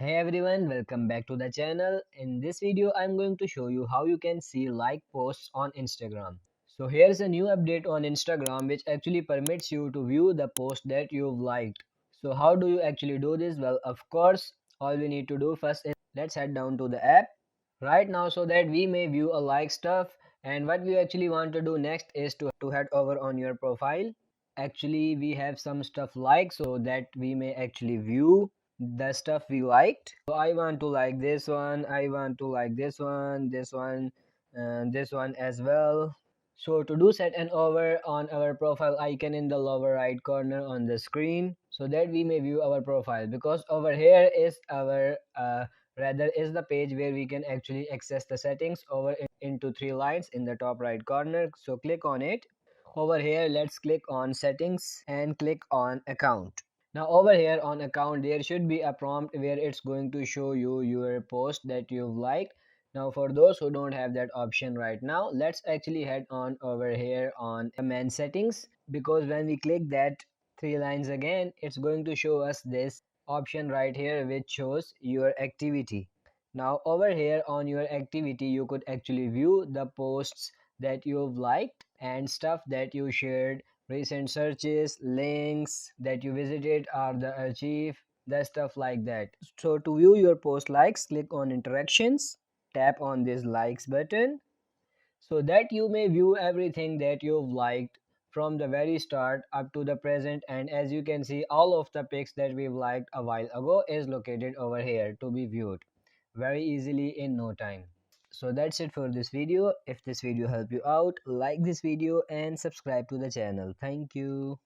Hey everyone, welcome back to the channel. In this video, I'm going to show you how you can see like posts on Instagram. So here's a new update on Instagram which actually permits you to view the post that you've liked. So how do you actually do this? Well, of course, all we need to do first is let's head down to the app right now so that we may view a like stuff. And what we actually want to do next is to head over on your profile. Actually, we have some stuff like so that we may actually view the stuff we liked. So I want to like this one, I want to like this one, and this one as well. So to do set and over on our profile icon in the lower right corner on the screen so that we may view our profile, because over here is our rather is the page where we can actually access the settings over into three lines in the top right corner. So click on it. Over here, let's click on settings and click on account. Now over here on account, there should be a prompt where it's going to show you your post that you've liked. Now for those who don't have that option right now, let's actually head on over here on command settings, because when we click that three lines again, it's going to show us this option right here which shows your activity. Now over here on your activity, you could actually view the posts that you've liked and stuff that you shared, recent searches, links that you visited or the archive, the stuff like that. So to view your post likes, click on interactions, tap on this likes button so that you may view everything that you've liked from the very start up to the present. And as you can see, all of the pics that we've liked a while ago is located over here to be viewed very easily in no time. So that's it for this video. If this video helped you out, like this video and subscribe to the channel. Thank you.